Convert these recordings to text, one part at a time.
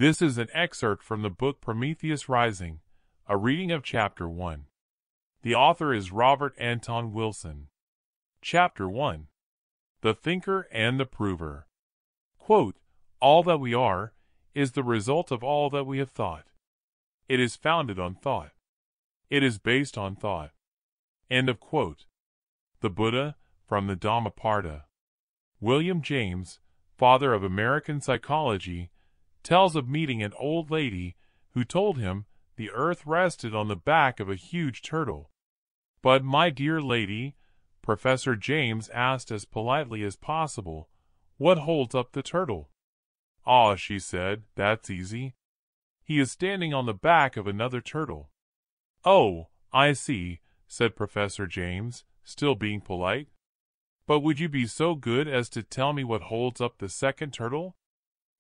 This is an excerpt from the book Prometheus Rising, a reading of Chapter 1. The author is Robert Anton Wilson. Chapter 1. The Thinker and the Prover. Quote, "All that we are is the result of all that we have thought. It is founded on thought. It is based on thought." End of quote. The Buddha, from the Dhammapada. William James, father of American psychology, tells of meeting an old lady who told him the earth rested on the back of a huge turtle. "But, my dear lady," Professor James asked as politely as possible, "what holds up the turtle?" "Ah," she said, "that's easy. He is standing on the back of another turtle." "Oh, I see," said Professor James, still being polite. "But would you be so good as to tell me what holds up the second turtle?"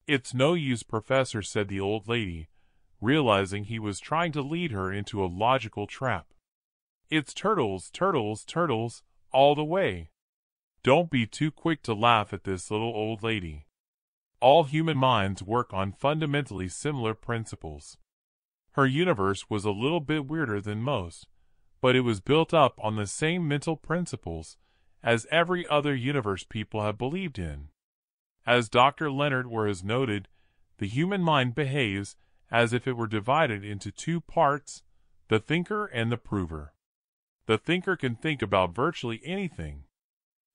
"It's no use, Professor," said the old lady, realizing he was trying to lead her into a logical trap. "It's turtles, turtles, turtles, all the way." Don't be too quick to laugh at this little old lady. All human minds work on fundamentally similar principles. Her universe was a little bit weirder than most, but it was built up on the same mental principles as every other universe people have believed in. As Dr. Leonard has noted, the human mind behaves as if it were divided into two parts, the thinker and the prover. The thinker can think about virtually anything.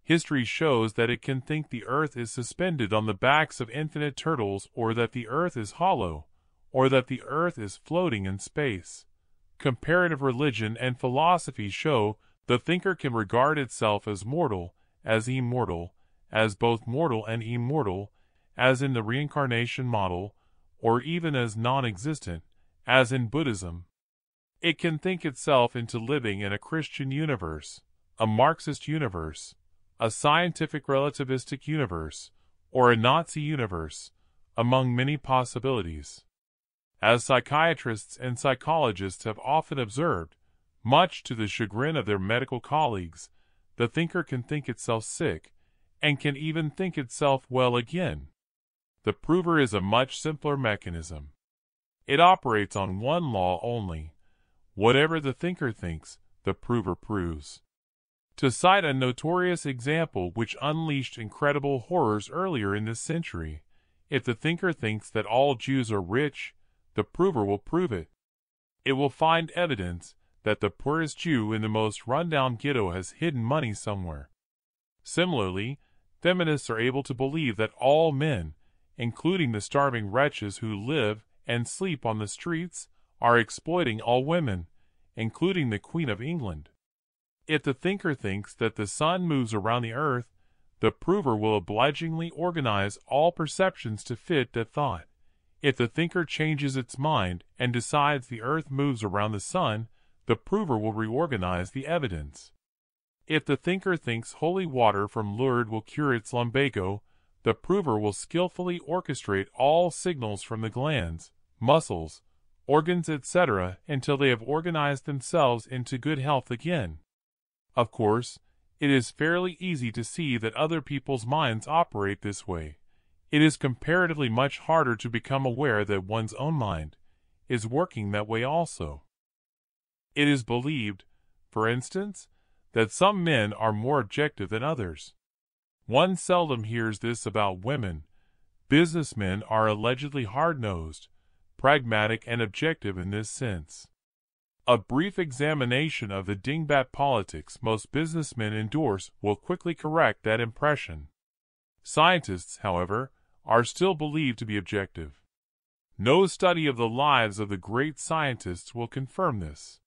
History shows that it can think the earth is suspended on the backs of infinite turtles, or that the earth is hollow, or that the earth is floating in space. Comparative religion and philosophy show the thinker can regard itself as mortal, as immortal, as both mortal and immortal, as in the reincarnation model, or even as non-existent, as in Buddhism. It can think itself into living in a Christian universe, a Marxist universe, a scientific relativistic universe, or a Nazi universe, among many possibilities. As psychiatrists and psychologists have often observed, much to the chagrin of their medical colleagues, the thinker can think itself sick, and can even think itself well again. The prover is a much simpler mechanism. It operates on one law only. Whatever the thinker thinks, the prover proves. To cite a notorious example which unleashed incredible horrors earlier in this century, if the thinker thinks that all Jews are rich, the prover will prove it. It will find evidence that the poorest Jew in the most run-down ghetto has hidden money somewhere. Similarly, feminists are able to believe that all men, including the starving wretches who live and sleep on the streets, are exploiting all women, including the Queen of England. If the thinker thinks that the sun moves around the earth, the prover will obligingly organize all perceptions to fit that thought. If the thinker changes its mind and decides the earth moves around the sun, the prover will reorganize the evidence. If the thinker thinks holy water from Lourdes will cure its lumbago, the prover will skillfully orchestrate all signals from the glands, muscles, organs, etc. until they have organized themselves into good health again. Of course, it is fairly easy to see that other people's minds operate this way. It is comparatively much harder to become aware that one's own mind is working that way also. It is believed, for instance, that some men are more objective than others. One seldom hears this about women. Businessmen are allegedly hard-nosed, pragmatic, and objective in this sense. A brief examination of the dingbat politics most businessmen endorse will quickly correct that impression. Scientists, however, are still believed to be objective. No study of the lives of the great scientists will confirm this.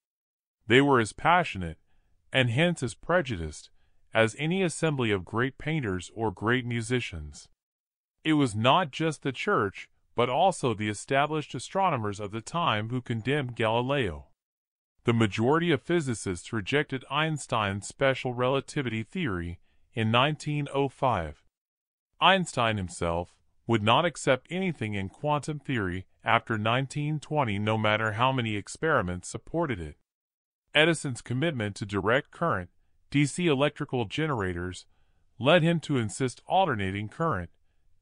They were as passionate, and hence as prejudiced, as any assembly of great painters or great musicians. It was not just the Church, but also the established astronomers of the time who condemned Galileo. The majority of physicists rejected Einstein's special relativity theory in 1905. Einstein himself would not accept anything in quantum theory after 1920, no matter how many experiments supported it. Edison's commitment to direct current, DC electrical generators, led him to insist alternating current,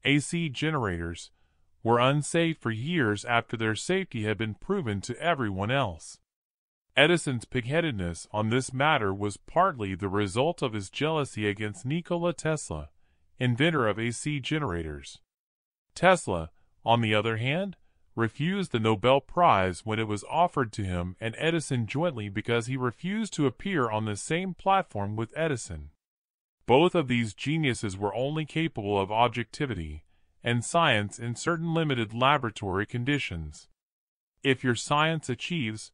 AC generators, were unsafe for years after their safety had been proven to everyone else. Edison's pigheadedness on this matter was partly the result of his jealousy against Nikola Tesla, inventor of AC generators. Tesla, on the other hand, refused the Nobel Prize when it was offered to him and Edison jointly because he refused to appear on the same platform with Edison. Both of these geniuses were only capable of objectivity and science in certain limited laboratory conditions. If your science achieves,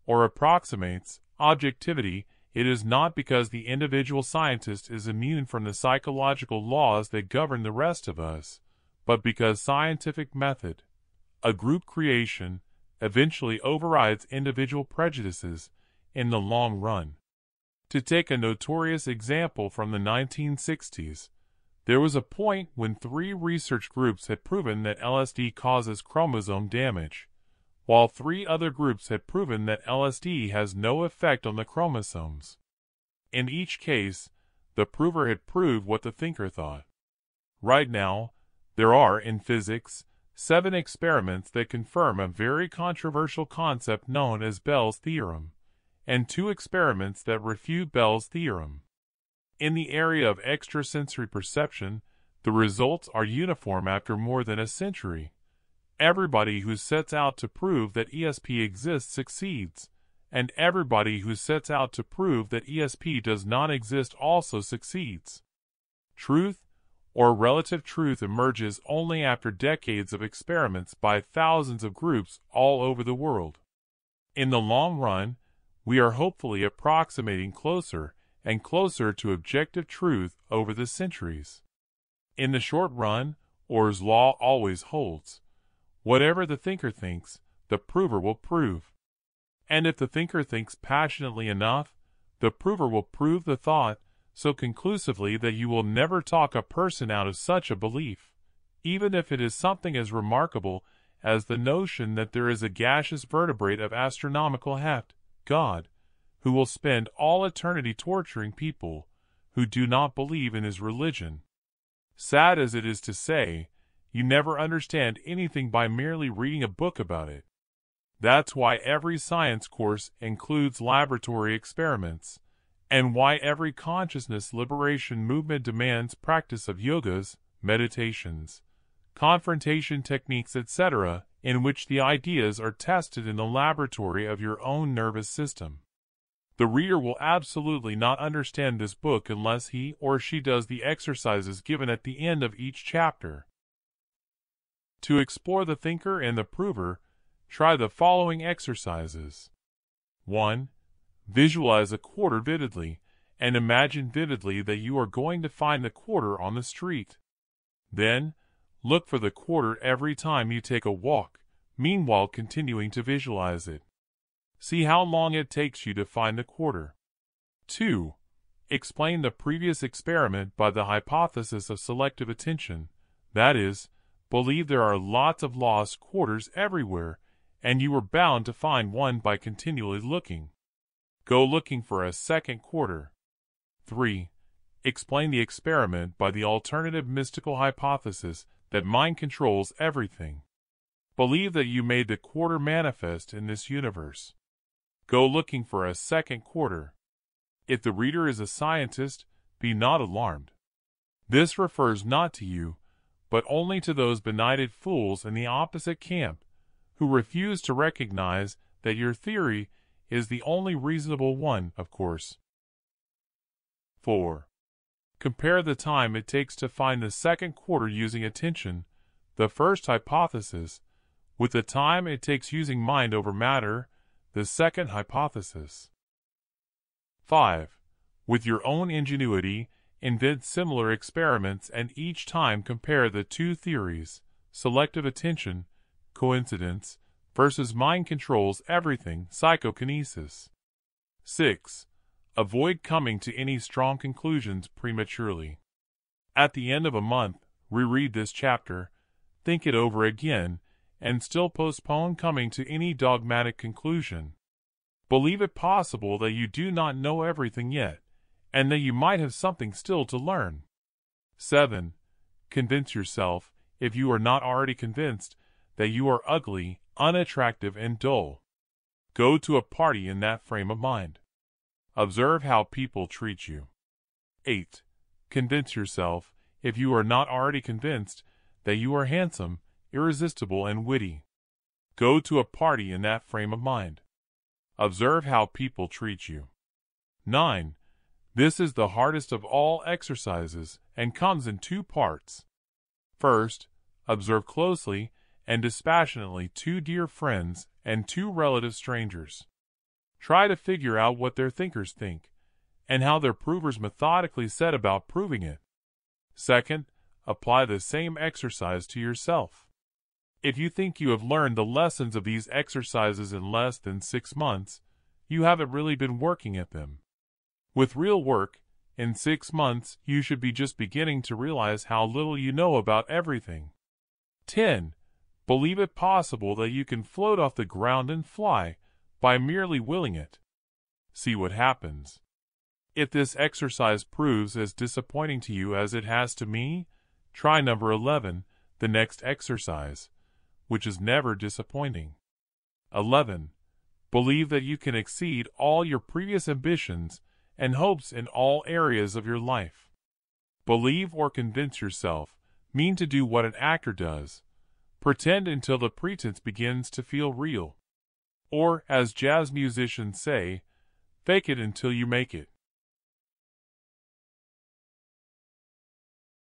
or approximates, objectivity, it is not because the individual scientist is immune from the psychological laws that govern the rest of us, but because scientific method, a group creation, eventually overrides individual prejudices in the long run. To take a notorious example from the 1960s, there was a point when 3 research groups had proven that LSD causes chromosome damage, while 3 other groups had proven that LSD has no effect on the chromosomes. In each case, the prover had proved what the thinker thought. Right now, there are, in physics, 7 experiments that confirm a very controversial concept known as Bell's theorem, and 2 experiments that refute Bell's theorem. In the area of extrasensory perception, the results are uniform after more than a century. Everybody who sets out to prove that ESP exists succeeds, and everybody who sets out to prove that ESP does not exist also succeeds. Truth, or relative truth, emerges only after decades of experiments by thousands of groups all over the world. In the long run, we are hopefully approximating closer and closer to objective truth over the centuries. In the short run, Orr's law always holds. Whatever the thinker thinks, the prover will prove. And if the thinker thinks passionately enough, the prover will prove the thought so conclusively that you will never talk a person out of such a belief, even if it is something as remarkable as the notion that there is a gaseous vertebrate of astronomical heft, God, who will spend all eternity torturing people who do not believe in his religion. Sad as it is to say, you never understand anything by merely reading a book about it. That's why every science course includes laboratory experiments, and why every consciousness liberation movement demands practice of yogas, meditations, confrontation techniques, etc., in which the ideas are tested in the laboratory of your own nervous system. The reader will absolutely not understand this book unless he or she does the exercises given at the end of each chapter. To explore the thinker and the prover, try the following exercises. 1. Visualize a quarter vividly, and imagine vividly that you are going to find the quarter on the street. Then, look for the quarter every time you take a walk, meanwhile continuing to visualize it. See how long it takes you to find the quarter. 2. Explain the previous experiment by the hypothesis of selective attention, that is, believe there are lots of lost quarters everywhere, and you are bound to find one by continually looking. Go looking for a second quarter. 3. Explain the experiment by the alternative mystical hypothesis that mind controls everything. Believe that you made the quarter manifest in this universe. Go looking for a second quarter. If the reader is a scientist, be not alarmed. This refers not to you, but only to those benighted fools in the opposite camp, who refuse to recognize that your theory is the only reasonable one, of course. 4. Compare the time it takes to find the second quarter using attention, the first hypothesis, with the time it takes using mind over matter, the second hypothesis. 5. With your own ingenuity, invent similar experiments and each time compare the 2 theories, selective attention, coincidence, versus mind controls everything, psychokinesis. 6. Avoid coming to any strong conclusions prematurely. At the end of a month, reread this chapter, think it over again, and still postpone coming to any dogmatic conclusion. Believe it possible that you do not know everything yet, and that you might have something still to learn. 7. Convince yourself, if you are not already convinced that you are ugly, unattractive, and dull. Go to a party in that frame of mind. Observe how people treat you. 8. Convince yourself, if you are not already convinced, that you are handsome, irresistible, and witty. Go to a party in that frame of mind. Observe how people treat you. 9. This is the hardest of all exercises and comes in 2 parts. First, observe closely and dispassionately 2 dear friends and 2 relative strangers. Try to figure out what their thinkers think, and how their provers methodically set about proving it. Second, apply the same exercise to yourself. If you think you have learned the lessons of these exercises in less than 6 months, you haven't really been working at them. With real work, in 6 months you should be just beginning to realize how little you know about everything. 10. Believe it possible that you can float off the ground and fly by merely willing it. See what happens. If this exercise proves as disappointing to you as it has to me, try number 11, the next exercise, which is never disappointing. 11. Believe that you can exceed all your previous ambitions and hopes in all areas of your life. Believe or convince yourself mean to do what an actor does. Pretend until the pretense begins to feel real. Or, as jazz musicians say, fake it until you make it.